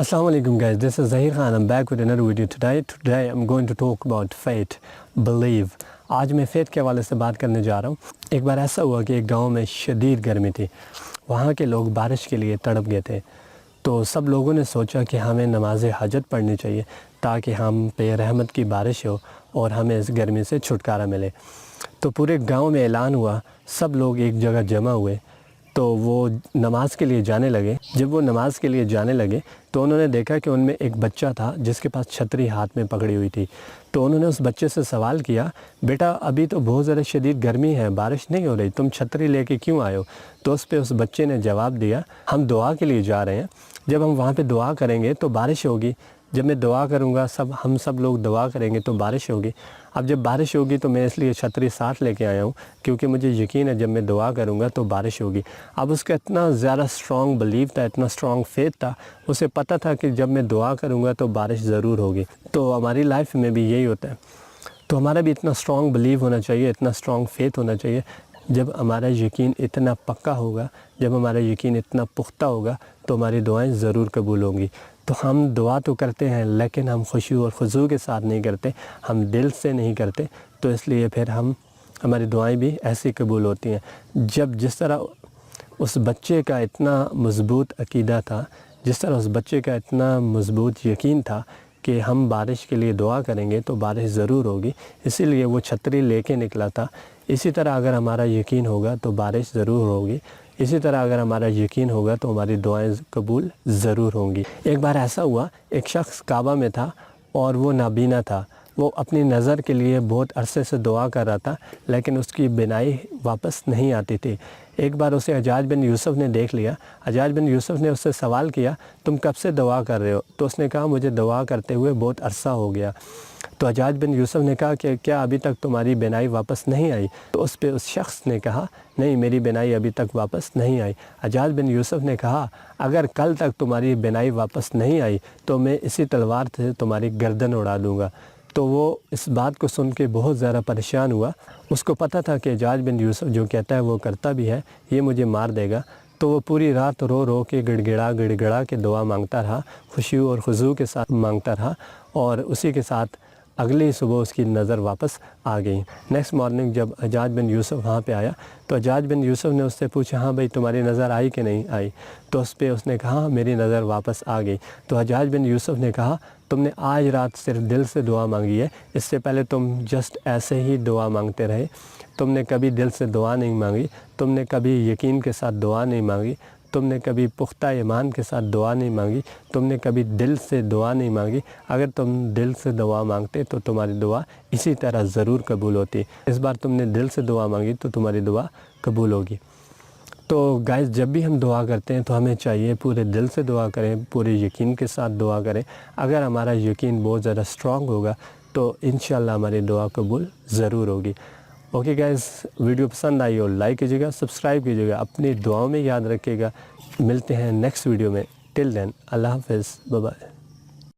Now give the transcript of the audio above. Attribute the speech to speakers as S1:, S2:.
S1: Assalamu alaikum guys, this is Zahir Khan. I'm back with another video today. Today I'm going to talk about faith, believe. آج میں faith کے حوالے سے بات کرنے جا رہا ہوں. ایک بار ایسا ہوا کہ ایک گاؤں میں شدید گرمی تھی. وہاں کے لوگ بارش کے لیے تڑپ گئے تھے. تو سب لوگوں نے سوچا کہ ہمیں نماز حاجت پڑھنی چاہیے تاکہ ہم پہ رحمت کی بارش ہو اور ہمیں اس گرمی سے چھٹکارا ملے. تو پورے گاؤں میں اعلان ہوا, سب لوگ ایک جگہ جمع ہوئے. تو وہ نماز کے لیے جانے لگے. جب وہ نماز کے لیے جانے لگے تو انہوں نے دیکھا کہ ان میں ایک بچہ تھا جس کے پاس چھتری ہاتھ میں پکڑی ہوئی تھی. تو انہوں نے اس بچے سے سوال کیا, بیٹا ابھی تو بہت زیادہ شدید گرمی ہے, بارش نہیں ہو رہی, تم چھتری لے کے کیوں آئے ہو؟ تو اس پہ اس بچے نے جواب دیا, ہم دعا کے لیے جا رہے ہیں, جب ہم وہاں پہ دعا کریں گے تو بارش ہوگی. جب میں دعا کروں گا ہم سب لوگ دعا کریں گے تو بارش ہوگی. اب جب بارش ہوگی تو میں اس لیے چھتری ساتھ لے کے آیا ہوں کیونکہ مجھے یقین ہے جب میں دعا کروں گا تو بارش ہوگی. اب اس کا اتنا زیادہ اسٹرانگ بلیو تھا, اتنا اسٹرانگ فیتھ تھا, اسے پتہ تھا کہ جب میں دعا کروں گا تو بارش ضرور ہوگی. تو ہماری لائف میں بھی یہی ہوتا ہے. تو ہمارا بھی اتنا اسٹرانگ بلیو ہونا چاہیے, اتنا اسٹرانگ فیتھ ہونا چاہیے. جب ہمارا یقین اتنا پکا ہوگا, جب ہمارا یقین اتنا پختہ ہوگا تو ہماری دعائیں ضرور قبول ہوں گی. تو ہم دعا تو کرتے ہیں لیکن ہم خشوع اور خضوع کے ساتھ نہیں کرتے, ہم دل سے نہیں کرتے. تو اس لیے پھر ہماری دعائیں بھی ایسی قبول ہوتی ہیں. جس طرح اس بچے کا اتنا مضبوط عقیدہ تھا, جس طرح اس بچے کا اتنا مضبوط یقین تھا کہ ہم بارش کے لیے دعا کریں گے تو بارش ضرور ہوگی, اسی لیے وہ چھتری لے کے نکلا تھا. اسی طرح اگر ہمارا یقین ہوگا تو بارش ضرور ہوگی. اسی طرح اگر ہمارا یقین ہوگا تو ہماری دعائیں قبول ضرور ہوں گی. ایک بار ایسا ہوا, ایک شخص کعبہ میں تھا اور وہ نابینا تھا. وہ اپنی نظر کے لیے بہت عرصے سے دعا کر رہا تھا لیکن اس کی بینائی واپس نہیں آتی تھی. ایک بار اسے حجاج بن یوسف نے دیکھ لیا. حجاج بن یوسف نے اس سے سوال کیا, تم کب سے دعا کر رہے ہو؟ تو اس نے کہا مجھے دعا کرتے ہوئے بہت عرصہ ہو گیا. تو حجاج بن یوسف نے کہا کہ کیا ابھی تک تمہاری بینائی واپس نہیں آئی؟ تو اس پہ اس شخص نے کہا نہیں, میری بینائی ابھی تک واپس نہیں آئی. حجاج بن یوسف نے کہا اگر کل تک تمہاری بینائی واپس نہیں آئی تو میں اسی تلوار سے تمہاری گردن اڑا دوں گا. تو وہ اس بات کو سن کے بہت زیادہ پریشان ہوا. اس کو پتہ تھا کہ حجاج بن یوسف جو کہتا ہے وہ کرتا بھی ہے, یہ مجھے مار دے گا. تو وہ پوری رات رو رو کے گڑ گڑا کے دعا مانگتا رہا, خشوع اور خضوع کے ساتھ مانگتا رہا, اور اسی کے ساتھ اگلی صبح اس کی نظر واپس آ گئی. نیکسٹ مارننگ جب حجاج بن یوسف وہاں پہ آیا تو حجاج بن یوسف نے اس سے پوچھا, ہاں بھائی تمہاری نظر آئی کہ نہیں آئی؟ تو اس پہ اس نے کہا میری نظر واپس آ گئی. تو حجاج بن یوسف نے کہا تم نے آج رات صرف دل سے دعا مانگی ہے, اس سے پہلے تم جسٹ ایسے ہی دعا مانگتے رہے, تم نے کبھی دل سے دعا نہیں مانگی, تم نے کبھی یقین کے ساتھ دعا نہیں مانگی, تم نے کبھی پختہ ایمان کے ساتھ دعا نہیں مانگی, تم نے کبھی دل سے دعا نہیں مانگی. اگر تم دل سے دعا مانگتے تو تمہاری دعا اسی طرح ضرور قبول ہوتی. اس بار تم نے دل سے دعا مانگی تو تمہاری دعا قبول ہوگی. تو گائز جب بھی ہم دعا کرتے ہیں تو ہمیں چاہیے پورے دل سے دعا کریں, پورے یقین کے ساتھ دعا کریں. اگر ہمارا یقین بہت زیادہ اسٹرانگ ہوگا تو انشاءاللہ ہماری دعا قبول ضرور ہوگی. اوکے گائز, ویڈیو پسند آئی ہو لائک کیجیے گا, سبسکرائب کیجیے گا, اپنی دعاؤں میں یاد رکھیے گا. ملتے ہیں نیکسٹ ویڈیو میں. ٹل دین اللہ حافظ, بائے بائے.